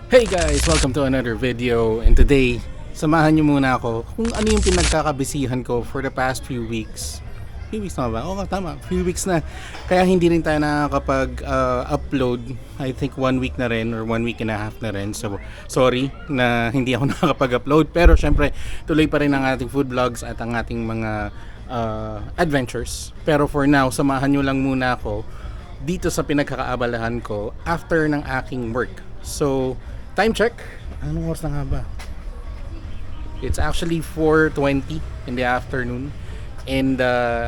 Hey guys! Welcome to another video, and today, samahan nyo muna ako kung ano yung pinagkakabisihan ko for the past few weeks. Few weeks na ba? Oo nga, tama. Few weeks na. Kaya hindi rin tayo nakakapag-upload. I think 1 week na rin or 1 week and a half na rin. So, sorry na hindi ako nakakapag-upload. Pero syempre, tuloy pa rin ang ating food vlogs at ang ating mga adventures. Pero for now, samahan nyo lang muna ako dito sa pinagkakaabalahan ko after ng aking work. So, time check. Anong oras na nga ba? It's actually 4:20 in the afternoon. And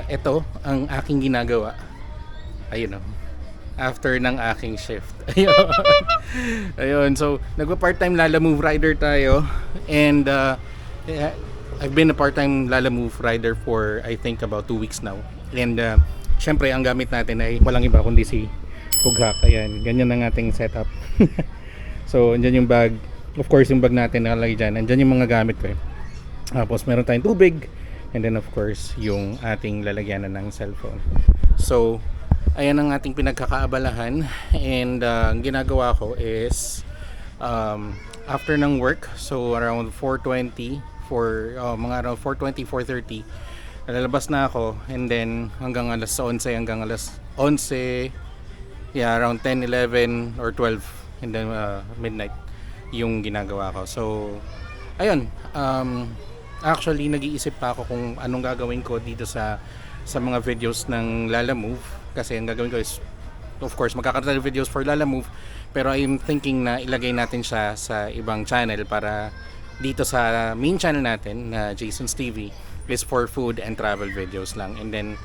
ito ang aking ginagawa. Ayun o. After ng aking shift. Ayun. Ayun. So, nagpa-part-time Lala Move rider tayo. And I've been a part-time Lala Move rider for I think about 2 weeks now. And syempre, ang gamit natin ay walang iba kundi si Pughak. Ayan. Ganyan ang ating setup. So, andyan yung bag. Of course, yung bag natin nakalagay dyan. Andyan yung mga gamit ko. Tapos, meron tayong tubig. And then, of course, yung ating lalagyanan ng cellphone. So, ayan ang ating pinagkakaabalahan. And, ang ginagawa ko is, after ng work, so around 4:20, mga around 4:20, 4:30, lalabas na ako. And then, hanggang alas 11, hanggang alas 11, yeah, around 10, 11, or 12. And then midnight yung ginagawa ko. So ayun, actually nag-iisip pa ako kung anong gagawin ko dito sa mga videos ng Lala Move, kasi ang gagawin ko is of course magkakaroon ng videos for Lala Move, pero I'm thinking na ilagay natin siya sa ibang channel para dito sa main channel natin na Jason's TV is for food and travel videos lang. And then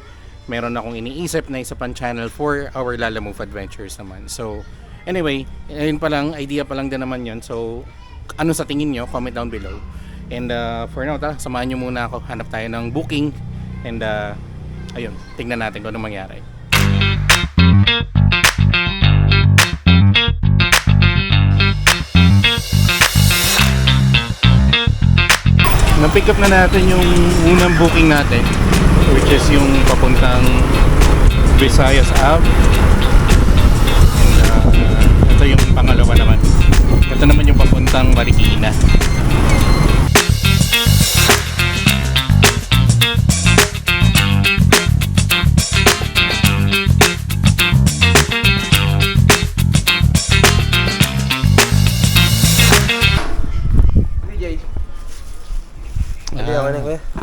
meron akong iniisip na isa pang channel for our Lala Move adventures naman. So anyway, ayun pa lang, idea pa lang din naman yun. So, ano sa tingin nyo? Comment down below. And for now, samahan nyo muna ako. Hanap tayo ng booking. And ayun, tingnan natin kung ano mangyari. Na-pick up na natin yung unang booking natin, which is yung papuntang Visayas Ave. Ito yung pangalawa naman. Ito naman yung papuntang Marikina.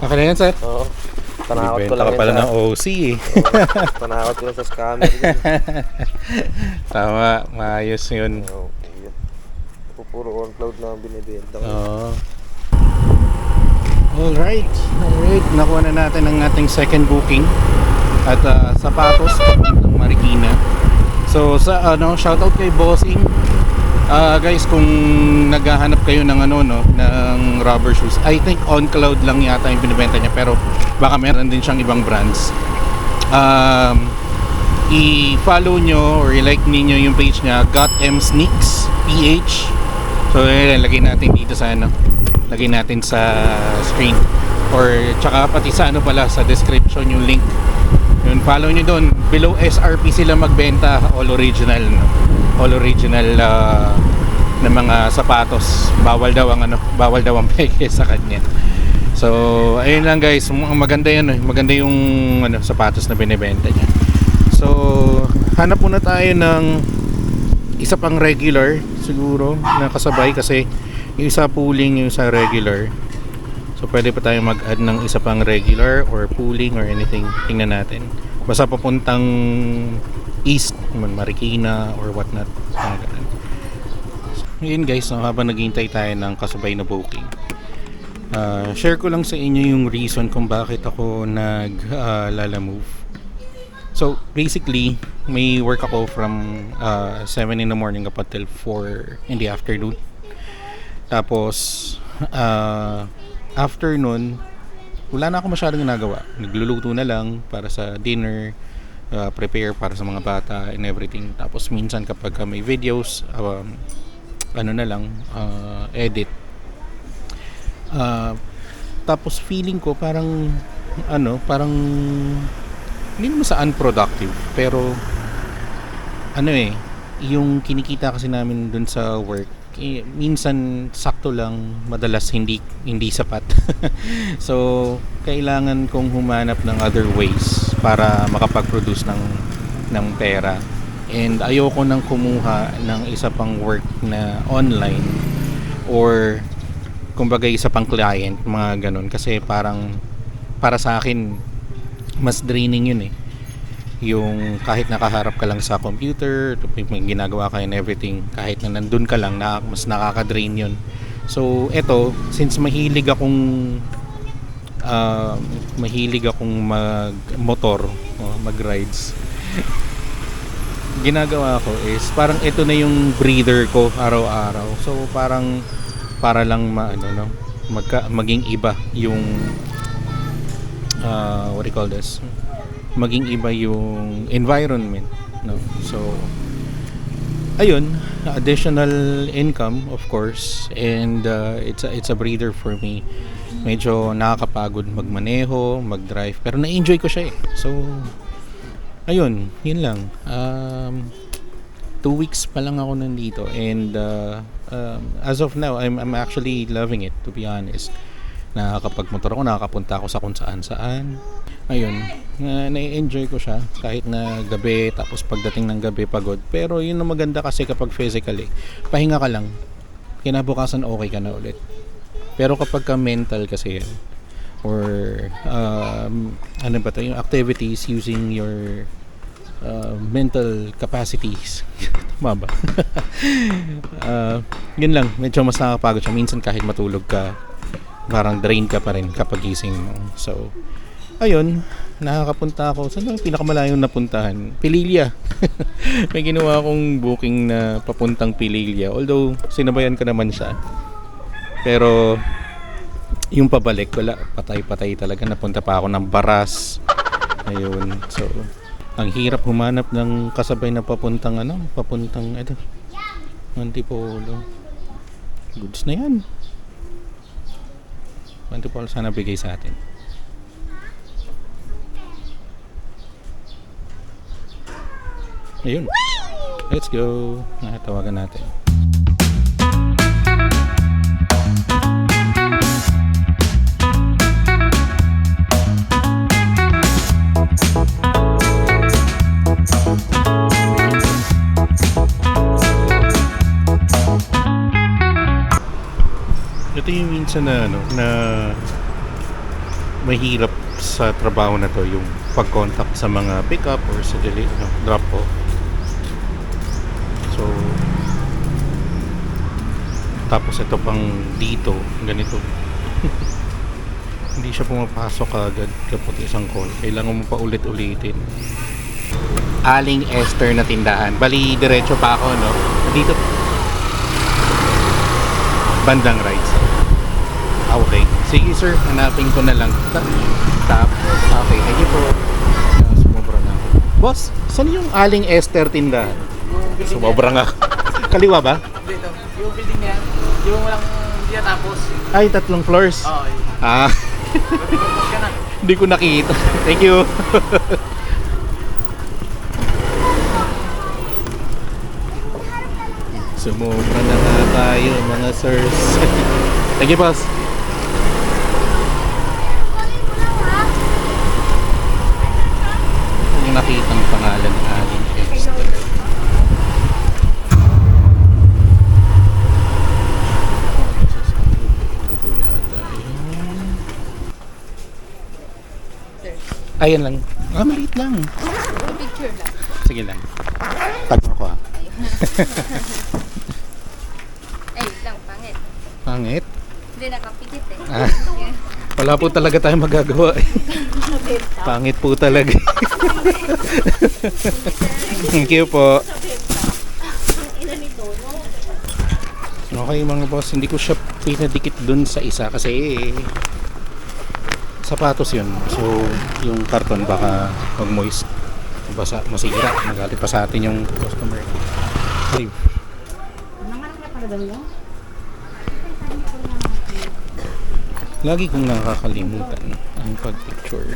Okay na yan, sir? Oo. Panakot ko Benta lang ka pala ng OC eh. Panakot ko lang sa scammer. Tama, maayos yun. Oo. Puro on cloud na ang binibenta ko. Oo. Alright, nakuha na natin ang ating second booking at sapatos papuntang Marikina. So sa shoutout kay Bossing. Guys, kung naghahanap kayo ng ng rubber shoes, I think On Cloud lang yata yung binibenta niya, pero baka meron din siyang ibang brands. I-follow nyo or i-like niyo yung page niya, Got M Sneaks PH. So lagay natin dito sa lagay natin sa screen, or tsaka pati sa pala sa description yung link. Yun, follow nyo doon. Below SRP sila magbenta, all original na mga sapatos. Bawal daw ang peke sa kanya. So ayun lang guys, maganda yan, maganda yung sapatos na binebenta niya. So hanap muna tayo ng isa pang regular siguro na kasabay, kasi yung isa pooling, yung isa regular. So pwede pa tayong mag-add ng isa pang regular or pooling or anything. Tingnan natin. Basta papuntang east, Marikina or whatnot. Yun guys, habang naghihintay tayo ng kasabay na booking, share ko lang sa inyo yung reason kung bakit ako Lala Move. So basically, may work ako from 7 in the morning up until 4 in the afternoon. Tapos afternoon, wala na ako masyadong ginagawa. Nagluluto na lang para sa dinner, prepare para sa mga bata and everything. Tapos minsan kapag may videos, edit. Tapos feeling ko parang hindi naman sa unproductive, pero yung kinikita kasi namin dun sa work minsan sakto lang, madalas hindi sapat. So kailangan kong humanap ng other ways para makapag-produce ng pera. And ayoko nang kumuha ng isa pang work na online or kumbaga isa pang client, mga ganun, kasi parang para sa akin mas draining yun eh. Yung kahit nakaharap ka lang sa computer, may ginagawa ka and everything, kahit na nandun ka lang, mas nakaka-drain yun. So eto, since mahilig akong mag-motor, mag-rides, ginagawa ko is parang ito na yung breather ko araw-araw. So parang para lang maging iba yung what do you call this? Maging iba yung environment, no? So ayun, additional income of course, and it's a breather for me. Medyo nakakapagod magmaneho, mag-drive, pero na-enjoy ko siya eh. So ayun, yun lang. 2 weeks pa lang ako nandito, and as of now I'm actually loving it, to be honest. Nakakapagmotor ako, nakakapunta ako sa kung saan. Ayun, na-enjoy ko siya kahit na gabi, tapos pagdating ng gabi pagod. Pero yun ang maganda kasi kapag physically, pahinga ka lang, kinabukasan okay ka na ulit. Pero kapag ka mental kasi yan, or ano ba ito, yung activities using your mental capacities, tama ba? Yun lang, medyo mas nakakapagod siya. Minsan kahit matulog ka, parang drain ka pa rin kapag gising mo. So ayun, nakakapunta ako. Saan ang pinakamalayong napuntahan? Pililya. May ginawa akong booking na papuntang Pililya, although sinabayan ko naman siya, pero yung pabalik, wala, patay talaga. Napunta pa ako ng Baras. Ayun, so ang hirap humanap ng kasabay na papuntang ito, Antipolo. Goods na yan. Antipolo sana bigay sa atin. Ayun, let's go. Tawagan natin. Ito yung minsan na mahirap sa trabaho na to, yung pag-contact sa mga pick-up or sa drop-off. So tapos ito pang dito, ganito. Hindi siya pumapasok agad kapag isang call. Kailangan mo pa ulit-ulitin. Aling Esther na tindahan. Bali, diretso pa ako, no? Dito. Bandang right. Okay. Sige, sir. Hanapin ko na lang. Tapos, okay. Thank you po. Sumobra na ako. Boss, saan yung Aling Esther tindahan? Sumobra nga. Kaliwa ba? Dito. Yung building niya, yung walang hindi natapos. Ay, 3 floors. Oo. Hindi ko nakita. Thank you. Sumobra na nga tayo, mga sirs. Thank you, boss. Yung nakitang pangalan ng Aling Esther. Ayan lang. Maliit lang. Picture lang. Sige lang. Tag mo ko Ay, lang, pangit. Pangit? Hindi nakapikit eh. Wala po talaga tayong magagawa. Pangit po talaga. Thank you po. Okay mga boss, hindi ko siya pinadikit dun sa isa kasi sapatos yun. So yung karton baka mag-moist, basa, masira, magalit pa sa atin yung customer. Okay. Lagi kong nakakalimutan ang pag-picture.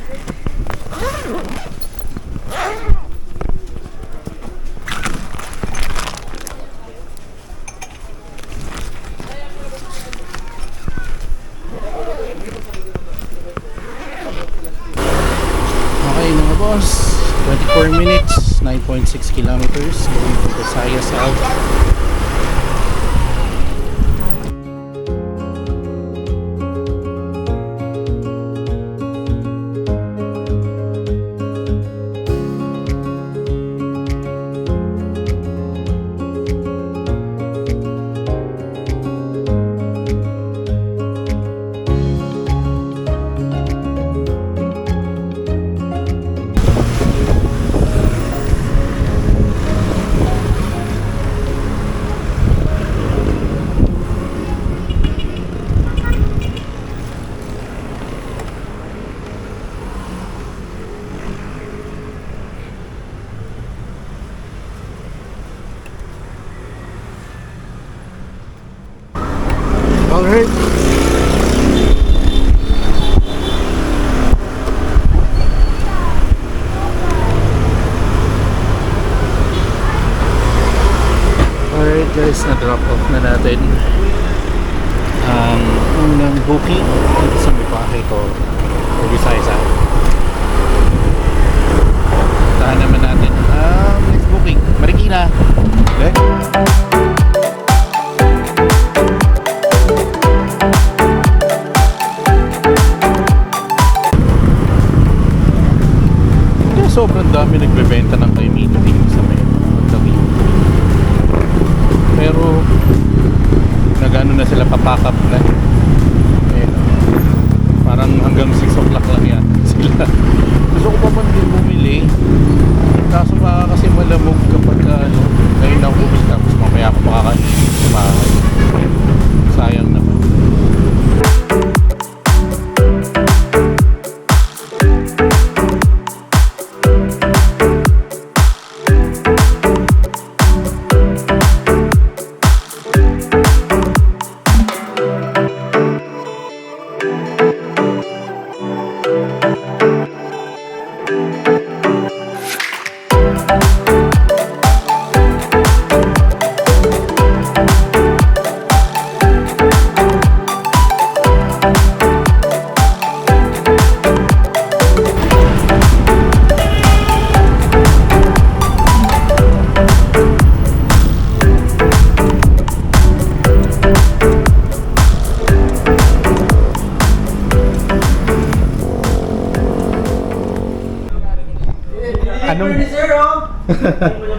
4 minutes, 9.6 kilometers going to Visayas South. Alright. Alright guys, na-drop off na natin ang unang booking dito sa Mipahe ko sa Visayas. Tahan naman natin ang next booking, Marikina. Okay? Sobrang dami nagbebenta ng kay Mito dito sa may Magdalena. Pero nagano na sila, papakap na. Ayun. Parang hanggang 6 o'clock lang yan sila. Gusto ko pa man din bumili. Kaso kasi malamog kapag ano, ngayon ako bumili tapos mamaya ako makakain sa bahay. Sayang naman.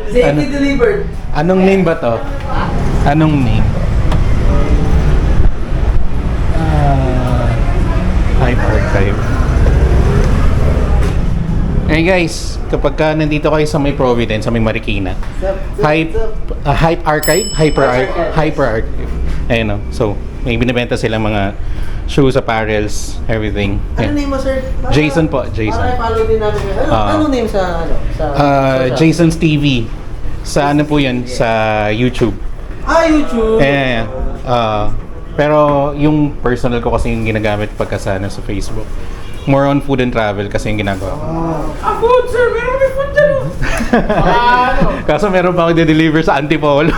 Safety delivered. Anong name ba to? Anong name? Hype Archive. Hey guys, kapag ka nandito kayo sa may Providence, sa may Marikina, Hype Archive? Hyper Archive. Ayun o. So, may binibenta silang mga shoes, apparels, everything. Ano name mo, sir? Jason po, Jason. Para follow din natin. Ano name sa Jason's TV. Sa ano po yan? Sa YouTube. YouTube. Pero yung personal ko kasi yung ginagamit pagka sa Facebook. More on food and travel kasi yung ginagawa ko. Food, sir! Meron may food dyan. Kaso meron pa ako de-deliver sa Antipolo.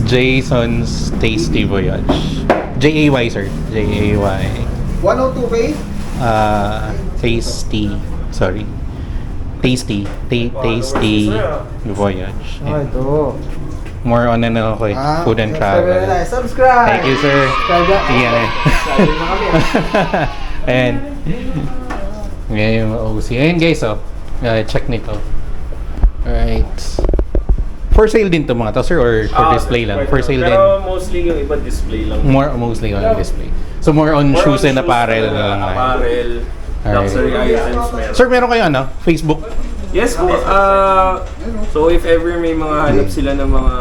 Jason's Tasty Voyage. J-A-Y, sir. J-A-Y. 102K? Tasty. Sorry. Tasty. Tasty Voyage. Yeah. Ito. More on ako eh. Food and travel. Subscribe! Thank you, sir. Sige na. And ngayon yung OC. Ayun guys, check nito. Alright. For sale din to mga to, sir, or for display lang? For sale din. Pero mostly yung iba display lang. Mostly on display. So more on shoes and apparel na lang. Apparel, luxury items meron. Sir, meron kayo Facebook? Yes po. So if ever may mga hanap sila ng mga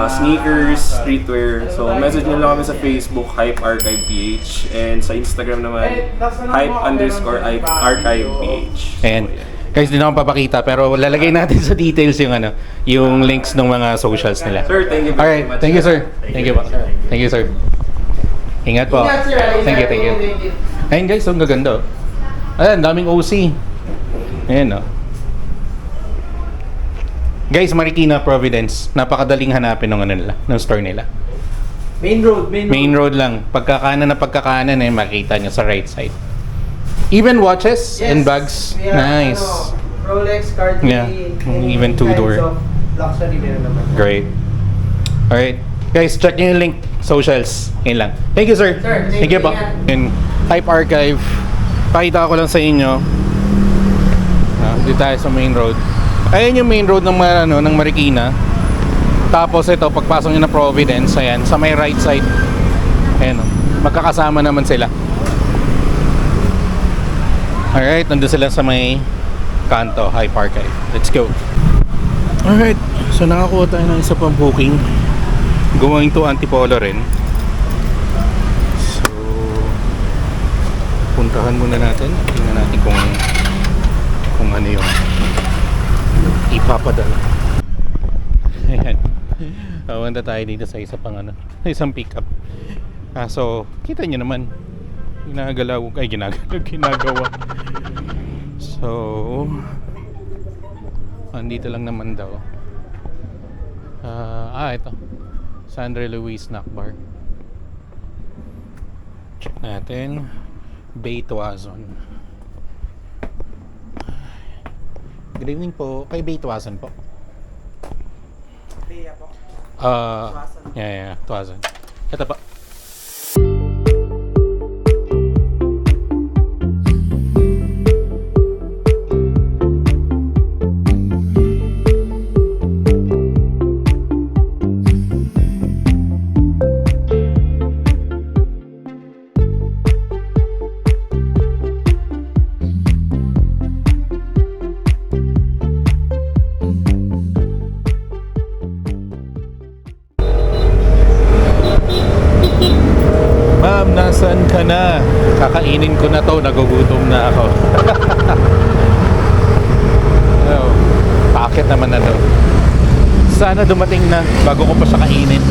sneakers, streetwear, so message nyo lang kami sa Facebook, Hype Archive PH, and sa Instagram naman, Hype_Archive PH. And guys, di na akong papakita pero lalagay natin sa details yung links ng mga socials nila. Sir, thank you very much. Thank you, sir. Thank you po. Thank you, sir. Ingat po. Thank you. Ayun guys, ang gaganda. Ayan, daming OC. Ayan, Guys, Marikina, Providence. Napakadaling hanapin ng store nila. Main road. Main road lang. Pagkakanan makikita nyo sa right side. Even watches and bags. We have, Nice. Rolex, Cartier, Yeah, any even two-door. kinds of luxury meron naman. Great. Alright. Guys, check nyo yung link. Socials. Yun lang. Thank you, sir. Sir, Thank you po. In Hype Archive, pakita ko lang sa inyo. Dito tayo sa main road. Ayan yung main road ng Marikina. Tapos ito, pagpasok nyo na Providence, ayan, sa may right side. Ayan, magkakasama naman sila. Alright, nandun sila sa may kanto, Hype Archive. Let's go. Alright, so nakakuha tayo ng isa pang booking. Going to Antipolo rin. So, puntahan muna natin. Tingnan natin kung ano yung ipapadala. Ayan. Punta tayo dito sa isa pang isang pickup. So, kita nyo naman. Ginagawa. So, andito lang naman daw. Ito. Sandra Louise Snack Bar. Check natin. Bay Tuazon. Good evening po. Kay Bay Tuazon po. Bea po. Yeah, Tuazon. Ito po. Ma'am, nasaan ka na? Kakainin ko na to, nagugutom na ako. Oh, packet naman na to. Sana dumating na bago ko pa siya kainin.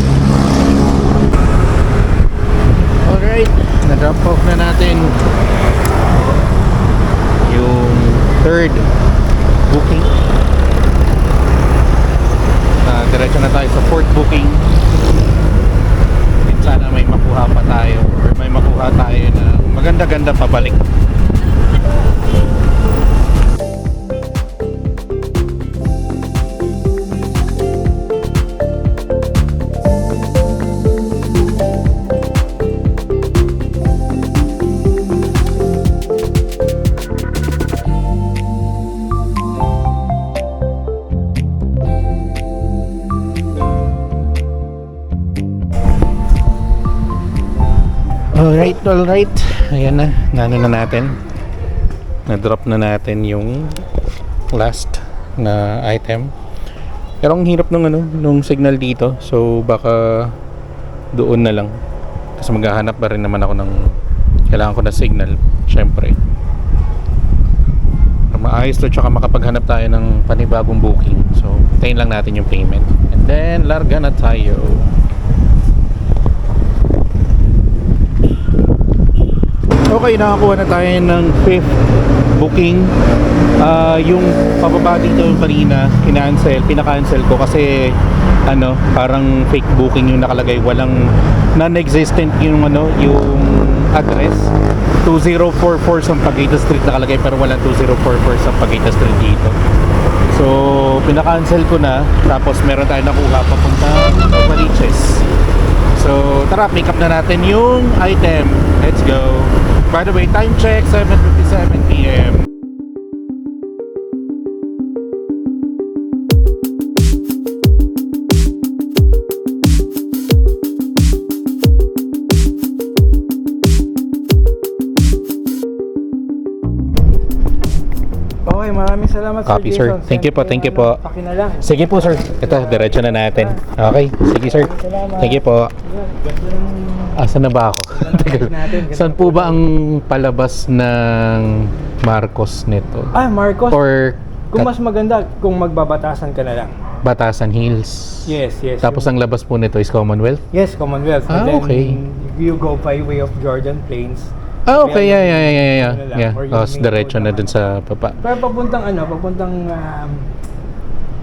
Alright, na-drop off na natin yung third booking. Diretso na tayo sa fourth booking. Sana may makuha pa tayo or may makuha tayo na maganda-ganda pabalik. Alright. Ayan na. Nano na natin. Na-drop na natin yung last na item. Pero ang hirap nung signal dito. So baka doon na lang. Kasi maghahanap pa rin naman ako ng kailangan ko na signal. Syempre. Para maayos to tsaka makapaghanap tayo ng panibagong booking. So tayin lang natin yung payment. And then larga na tayo. Okay, nakakuha na tayo ng fifth booking. Yung pababa dito kanina, pinaka-cancel ko kasi parang fake booking yung nakalagay. Walang non-existent yung address. 2044 Sampaguita Street nakalagay pero walang 2044 Sampaguita Street dito. So, pinaka-cancel ko na. Tapos meron tayong nakuha papunta Novaliches. So, tara, pick up na natin yung item. Let's go. By the way, time check, 7:57 PM. Okay, maraming salamat Copy, Sir sir. Jason. Thank you po, thank you po. Paki na lang. Sige po, sir. Ito, diretso na natin. Okay, sige, sir. Thank you po. Asan na ba ako? Saan po ba ang palabas ng Marcos nito? Marcos. Or Kung mas maganda, kung magbabatasan ka na lang. Batasan Hills? Yes. Tapos ang labas po nito is Commonwealth? Yes, Commonwealth. And then, okay. You go by way of Jordan Plains. Okay, yeah. Or Oh, yung main diretso road na naman. dun sa baba. Pero papuntang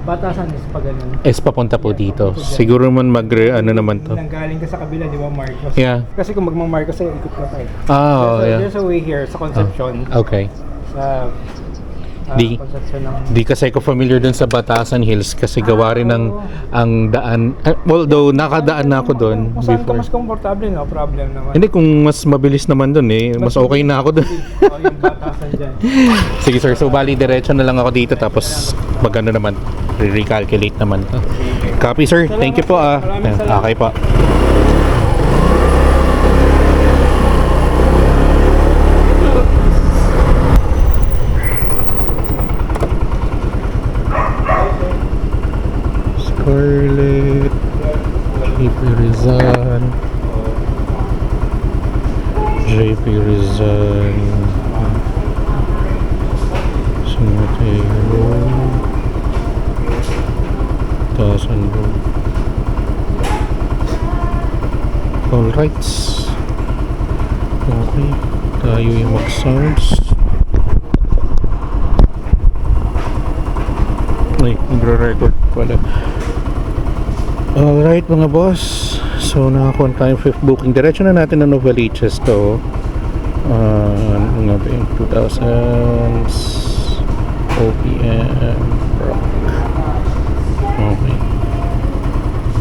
Batasan is pa ganun. is papunta po dito. Siguro man ano naman to. Nanggaling ka sa kabila, di ba, Marcos? Yeah. Kasi kung magmang-Marcos sa'yo, ikot ka pa eh. Yeah. There's a way here sa Concepcion. Okay. Sa Di- Concepcion ng... Di kasi ako familiar dun sa Batasan Hills kasi gawa rin ng ang daan. Although nakadaan na ako doon Kung saan ka before. mas komportable, no problem naman. Hindi, kung mas mabilis naman doon mas okay na ako doon. Yung Batasan dyan. Sige sir, so bali diretso na lang ako dito tapos magano naman, re-recalculate naman to. Copy sir, thank you po Maraming salamat. Okay po. Scarlett, JP Rizal, JP Rizal, Cemetery, Tasan Road. All rights. Okay, tayo yung mag-sounds. Ay, nagre-record pala. Alright mga boss, so nakakuha tayong 5th booking. Diretso na natin ng Novaliches to. Ano nga ba yung 2000s OPM rock. Okay,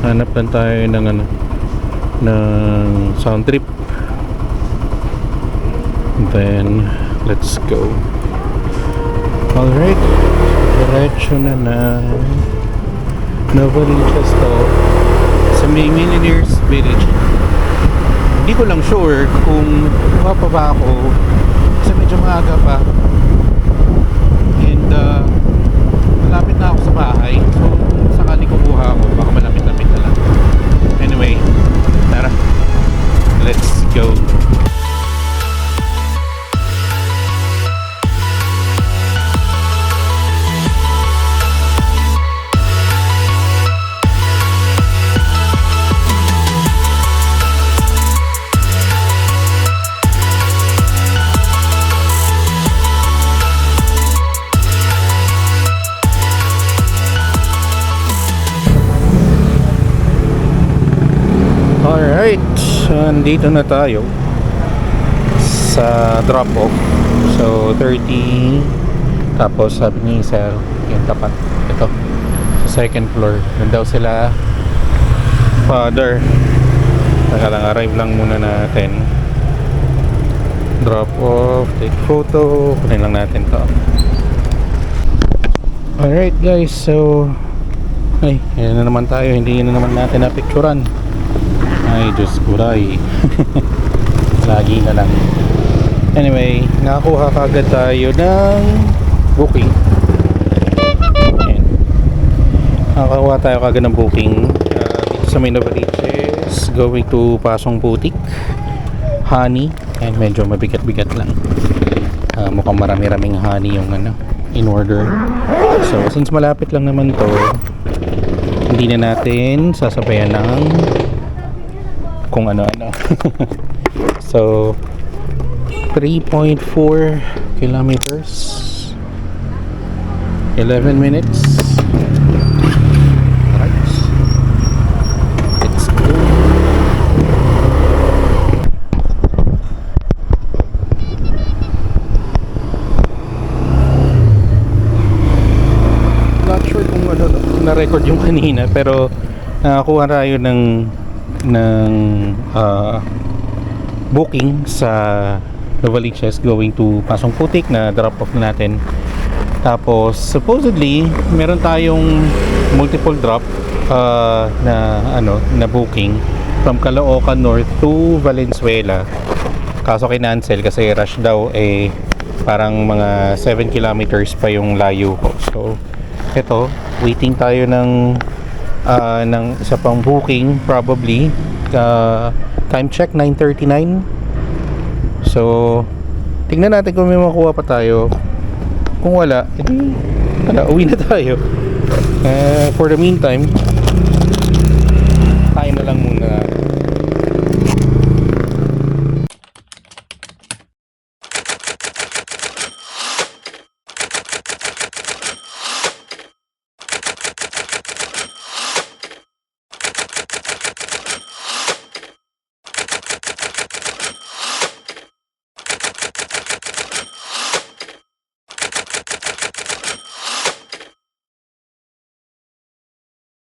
hanap lang tayo ng ano, ng sound trip. Then let's go. Alright, diretso na Novaliches to sa may Millionaires Village. Hindi ko lang sure kung kuha pa ako kasi medyo maaga pa and malapit na ako sa bahay, so kung sakali kukuha ako baka malapit-lapit na lang. Anyway, tara, let's go. Alright, andito na tayo sa drop-off. So, 30. Tapos sabi ni Sir, yung tapat. Ito, sa second floor. Doon daw sila father. Taka lang, arrive lang muna natin. Drop-off, take photo. Kunin lang natin to. Alright guys, so ay, yan na naman tayo. Hindi na naman natin na-picturean. Ay, Diyos kuray. Lagi na lang. Anyway, nakakuha kagad tayo ng booking. Ayan. Nakakuha tayo kagad ng booking dito sa may Novaliches, going to Pasong Putik, honey. And medyo mabigat-bigat lang. Mukhang marami-raming honey yung in order. So, since malapit lang naman to, hindi na natin sasabayan ng kung ano-ano. So 3.4 kilometers, 11 minutes. Alright, let's go. Not sure kung na-record yung kanina, pero nakakuha tayo ng booking sa Novaliches going to Pasong Putik na drop off natin. Tapos supposedly meron tayong multiple drop na booking from Caloocan North to Valenzuela. Kaso kinancel kasi rush daw, parang mga 7 kilometers pa yung layo ko. So eto, waiting tayo ng isa pang booking, probably time check 9:39. So tingnan natin kung may makuha pa tayo. Kung wala, edi uwi na tayo. For the meantime,